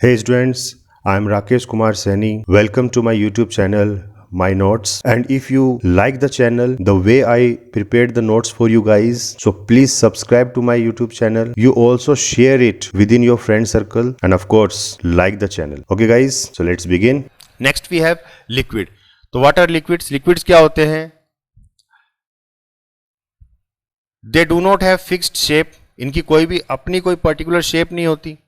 Hey students, I am Rakesh Kumar Saini. Welcome to my YouTube channel, My Notes. And if you like the channel, the way I prepared the notes for you guys, so please subscribe to my YouTube channel. You also share it within your friend circle and of course like the channel. Okay guys, so let's begin. Next we have liquid. तो what are liquids? Liquids क्या होते हैं? They do not have fixed shape. इनकी कोई भी अपनी कोई particular shape नहीं होती।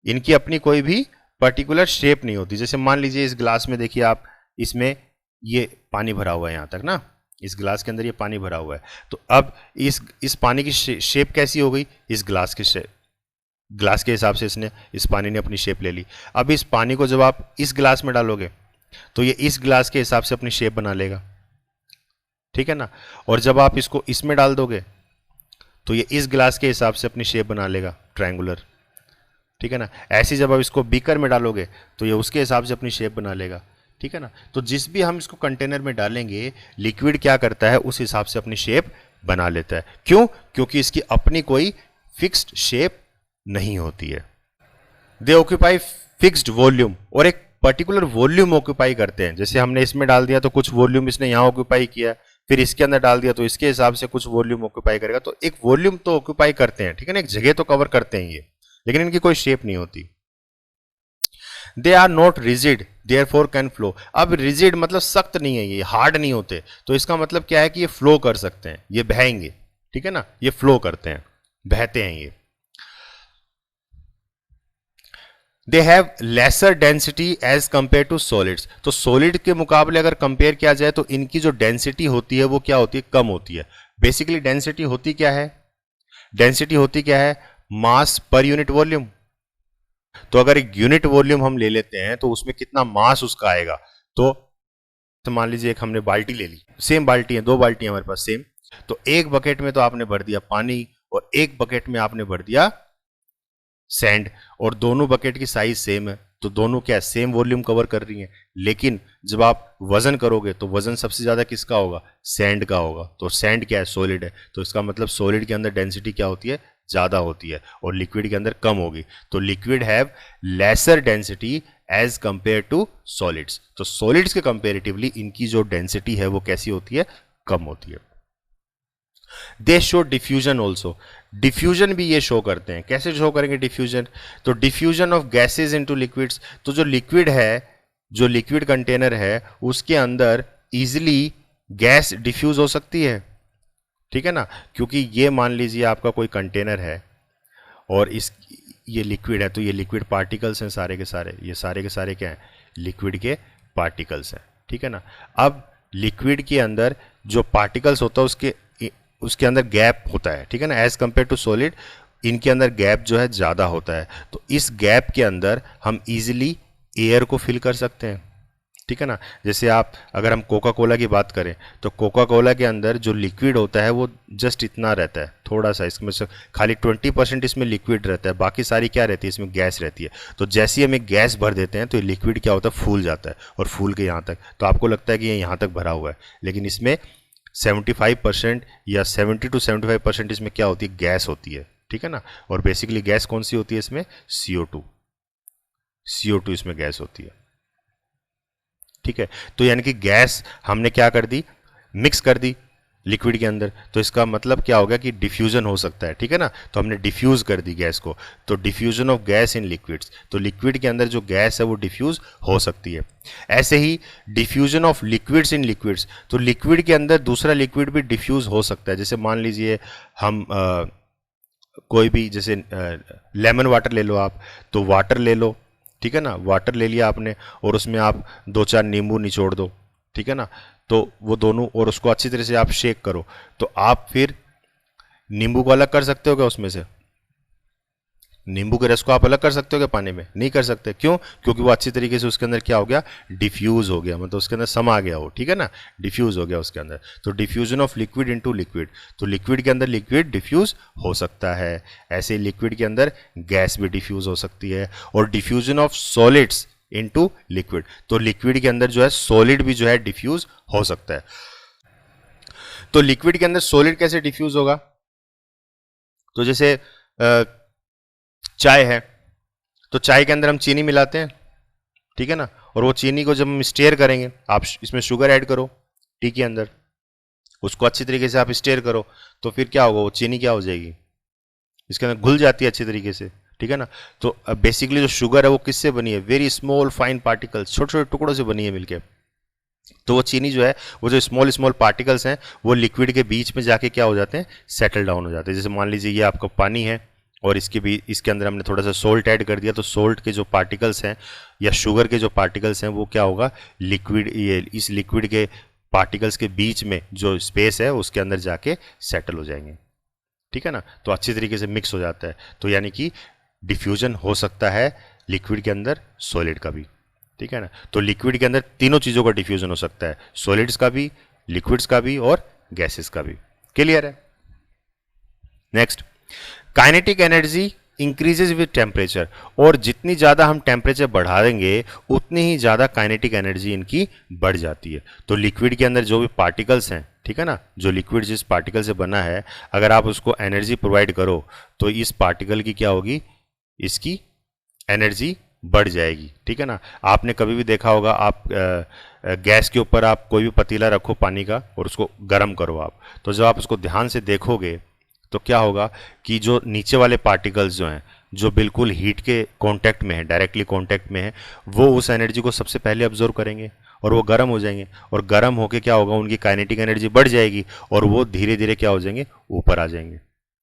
इनकी अपनी कोई भी पर्टिकुलर शेप नहीं होती। जैसे मान लीजिए इस ग्लास में देखिए आप, इसमें ये पानी भरा हुआ है यहां तक ना, इस ग्लास के अंदर ये पानी भरा हुआ है। तो अब इस पानी की शेप कैसी हो गई? इस ग्लास की शेप, ग्लास के हिसाब से इसने, इस पानी ने अपनी शेप ले ली। अब इस पानी को जब आप इस ग्लास में डालोगे तो ये इस ग्लास के हिसाब से अपनी शेप बना लेगा, ठीक है ना। और जब आप इसको इसमें डाल दोगे तो ये इस ग्लास के हिसाब से अपनी शेप बना लेगा, ट्रायंगुलर, ठीक है ना। ऐसे जब आप इसको बीकर में डालोगे तो ये उसके हिसाब से अपनी शेप बना लेगा, ठीक है ना। तो जिस भी हम इसको कंटेनर में डालेंगे, लिक्विड क्या करता है, उस हिसाब से अपनी शेप बना लेता है। क्यों? क्योंकि इसकी अपनी कोई फिक्स्ड शेप नहीं होती है। दे ऑक्यूपाई फिक्स्ड वॉल्यूम, और एक पर्टिकुलर वॉल्यूम ऑक्यूपाई करते हैं। जैसे हमने इसमें डाल दिया तो कुछ वॉल्यूम इसने यहाँ ऑक्यूपाई किया, फिर इसके अंदर डाल दिया तो इसके हिसाब से कुछ वॉल्यूम ऑक्यूपाई करेगा। तो एक वॉल्यूम तो ऑक्यूपाई करते हैं, ठीक है ना, एक जगह तो कवर करते हैं ये, लेकिन इनकी कोई शेप नहीं होती। They are not rigid therefore can flow. अब रिजिड मतलब सख्त नहीं है, ये हार्ड नहीं होते, तो इसका मतलब क्या है कि ये फ्लो कर सकते हैं, ये बहेंगे, ठीक है ना, ये फ्लो करते हैं, बहते हैं ये। They have lesser density as compare to solids. तो सॉलिड के मुकाबले अगर कंपेयर किया जाए तो इनकी जो डेंसिटी होती है वो क्या होती है? कम होती है। बेसिकली डेंसिटी होती क्या है? डेंसिटी होती क्या है? मास पर यूनिट वॉल्यूम। तो अगर एक यूनिट वॉल्यूम हम ले लेते हैं तो उसमें कितना मास उसका आएगा। तो मान लीजिए एक हमने बाल्टी ले ली, सेम बाल्टी है, दो बाल्टी हमारे पास सेम। तो एक बकेट में तो आपने भर दिया पानी और एक बकेट में आपने भर दिया सैंड, और दोनों बकेट की साइज सेम है, तो दोनों क्या सेम वॉल्यूम कवर कर रही हैं। लेकिन जब आप वजन करोगे तो वजन सबसे ज्यादा किसका होगा? सैंड का होगा। तो सैंड क्या है? सॉलिड है। तो इसका मतलब सॉलिड के अंदर डेंसिटी क्या होती है? ज्यादा होती है, और लिक्विड के अंदर कम होगी। तो liquid have lesser density as compare to solids. तो सॉलिड्स के कंपेरेटिवली इनकी जो डेंसिटी है वो कैसी होती है? कम होती है। दे शो डिफ्यूजन ऑल्सो। डिफ्यूजन भी ये शो करते हैं। कैसे शो करेंगे डिफ्यूजन? तो diffusion of gases into liquids. तो जो लिक्विड है, जो लिक्विड कंटेनर है, उसके अंदर इजिली गैस डिफ्यूज हो सकती है, ठीक है ना। क्योंकि ये मान लीजिए आपका कोई कंटेनर है और ये लिक्विड है, तो ये लिक्विड पार्टिकल्स हैं सारे के सारे, ये सारे के सारे क्या हैं? लिक्विड के पार्टिकल्स हैं, ठीक है ना। अब लिक्विड के अंदर जो पार्टिकल्स होता है उसके अंदर गैप होता है, ठीक है ना। एज कंपेयर टू सॉलिड इनके अंदर गैप जो है ज़्यादा होता है। तो इस गैप के अंदर हम इजीली एयर को फिल कर सकते हैं, ठीक है ना। जैसे आप अगर हम कोका कोला की बात करें तो कोका कोला के अंदर जो लिक्विड होता है वो जस्ट इतना रहता है, थोड़ा सा, इसमें से खाली 20% इसमें लिक्विड रहता है, बाकी सारी क्या रहती है? इसमें गैस रहती है। तो जैसे ही हम एक गैस भर देते हैं तो ये लिक्विड क्या होता है? फूल जाता है, और फूल के यहाँ तक, तो आपको लगता है कि ये यहाँ तक भरा हुआ है, लेकिन इसमें 75% या 70 to 75% इसमें क्या होती है? गैस होती है, ठीक है ना। और बेसिकली गैस कौन सी होती है इसमें? CO2। CO2 इसमें गैस होती है, ठीक है। तो यानी कि गैस हमने क्या कर दी? मिक्स कर दी लिक्विड के अंदर। तो इसका मतलब क्या हो गया कि डिफ्यूजन हो सकता है, ठीक है ना। तो हमने डिफ्यूज कर दी गैस को। तो diffusion of gas in liquids, तो लिक्विड के अंदर जो गैस है वो डिफ्यूज हो सकती है। ऐसे ही diffusion of liquids in liquids, तो लिक्विड के अंदर दूसरा लिक्विड भी डिफ्यूज हो सकता है। जैसे मान लीजिए हम कोई भी, जैसे लेमन वाटर ले लो आप, तो वाटर ले लो, ठीक है ना, वाटर ले लिया आपने और उसमें आप 2-4 नींबू निचोड़ दो, ठीक है ना। तो वो दोनों, और उसको अच्छी तरह से आप शेक करो, तो आप फिर नींबू को अलग कर सकते हो क्या उसमें से? नींबू के रस को आप अलग कर सकते हो क्या पानी में? नहीं कर सकते। क्यों? क्योंकि वो अच्छी तरीके से उसके अंदर क्या हो गया? डिफ्यूज हो गया, मतलब उसके अंदर समा गया वो, ठीक है ना, डिफ्यूज हो गया उसके अंदर। तो diffusion of liquid into liquid, तो लिक्विड के अंदर लिक्विड डिफ्यूज हो सकता है। ऐसे ही लिक्विड के अंदर गैस भी डिफ्यूज हो सकती है। और diffusion of solids into liquid, तो लिक्विड के अंदर जो है सॉलिड भी जो है डिफ्यूज हो सकता है। तो लिक्विड के अंदर सॉलिड कैसे डिफ्यूज होगा? तो जैसे चाय है, तो चाय के अंदर हम चीनी मिलाते हैं, ठीक है ना, और वो चीनी को जब हम स्टेयर करेंगे, आप इसमें शुगर ऐड करो टी के अंदर, उसको अच्छी तरीके से आप स्टेयर करो, तो फिर क्या होगा, वो चीनी क्या हो जाएगी, इसके अंदर घुल जाती है अच्छी तरीके से, ठीक है ना। तो बेसिकली जो शुगर है वो किससे बनी है, वेरी स्मॉल फाइन पार्टिकल्स, छोटे छोटे टुकड़ों से बनी है मिलके। तो वो चीनी जो है, वो जो स्मॉल स्मॉल पार्टिकल्स हैं वो लिक्विड के बीच में जाके क्या हो जाते हैं, सेटल डाउन हो जाते हैं। जैसे मान लीजिए ये आपका पानी है और इसके अंदर हमने थोड़ा सा सोल्ट ऐड कर दिया, तो सोल्ट के जो पार्टिकल्स हैं या शुगर के जो पार्टिकल्स हैं वो क्या होगा, लिक्विड, ये इस लिक्विड के पार्टिकल्स के बीच में जो स्पेस है उसके अंदर जाके सेटल हो जाएंगे, ठीक है ना। तो अच्छी तरीके से मिक्स हो जाता है, तो यानी कि डिफ्यूजन हो सकता है लिक्विड के अंदर सॉलिड का भी, ठीक है ना। तो लिक्विड के अंदर तीनों चीज़ों का डिफ्यूजन हो सकता है, सॉलिड्स का भी, लिक्विड्स का भी और गैसेस का भी। क्लियर है। Next, kinetic energy increases with temperature, और जितनी ज़्यादा हम टेम्परेचर बढ़ा देंगे उतनी ही ज़्यादा काइनेटिक एनर्जी इनकी बढ़ जाती है। तो लिक्विड के अंदर जो भी पार्टिकल्स हैं, ठीक है ना, जो लिक्विड जिस पार्टिकल से बना है, अगर आप उसको एनर्जी प्रोवाइड करो तो इस पार्टिकल की क्या होगी, इसकी एनर्जी बढ़ जाएगी, ठीक है ना। आपने कभी भी देखा होगा, आप गैस के ऊपर आप कोई भी पतीला रखो पानी का और उसको गर्म करो आप, तो जब आप उसको ध्यान से देखोगे तो क्या होगा कि जो नीचे वाले पार्टिकल्स जो हैं, जो बिल्कुल हीट के कांटेक्ट में है, डायरेक्टली कांटेक्ट में है, वो उस एनर्जी को सबसे पहले अब्जॉर्व करेंगे और वो गर्म हो जाएंगे, और गर्म होके क्या होगा, उनकी काइनेटिक एनर्जी बढ़ जाएगी और वो धीरे धीरे क्या हो जाएंगे, ऊपर आ जाएंगे,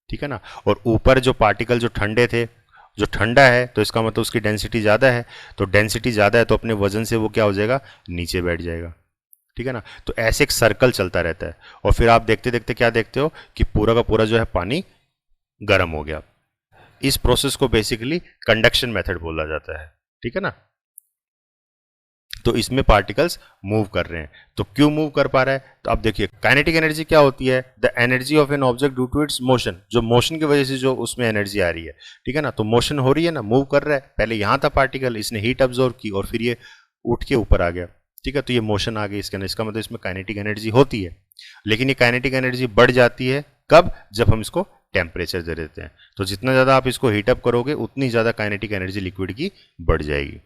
ठीक है ना। और ऊपर जो पार्टिकल जो ठंडे थे, जो ठंडा है तो इसका मतलब उसकी डेंसिटी ज़्यादा है, तो डेंसिटी ज़्यादा है तो अपने वजन से वो क्या हो जाएगा, नीचे बैठ जाएगा, ठीक है ना। तो ऐसे एक सर्कल चलता रहता है, और फिर आप देखते देखते क्या देखते हो कि पूरा का पूरा जो है पानी गर्म हो गया। इस प्रोसेस को बेसिकली कंडक्शन मेथड बोला जाता है, ठीक है ना। तो इसमें पार्टिकल्स मूव कर रहे हैं, तो क्यों मूव कर पा रहा है, तो अब देखिए काइनेटिक एनर्जी क्या होती है, the energy of an object due to its motion, जो मोशन की वजह से जो उसमें एनर्जी आ रही है, ठीक है ना। तो मोशन हो रही है ना, मूव कर रहा है, पहले यहाँ था पार्टिकल, इसने हीट अब्जॉर्व की और फिर ये उठ के ऊपर आ गया, ठीक है। तो ये मोशन आ गई इसके अंदर, इसका मतलब इसमें काइनेटिक एनर्जी होती है, लेकिन ये काइनेटिक एनर्जी बढ़ जाती है कब, जब हम इसको टेम्परेचर दे देते हैं। तो जितना ज़्यादा आप इसको हीटअप करोगे उतनी ज़्यादा काइनेटिक एनर्जी लिक्विड की बढ़ जाएगी।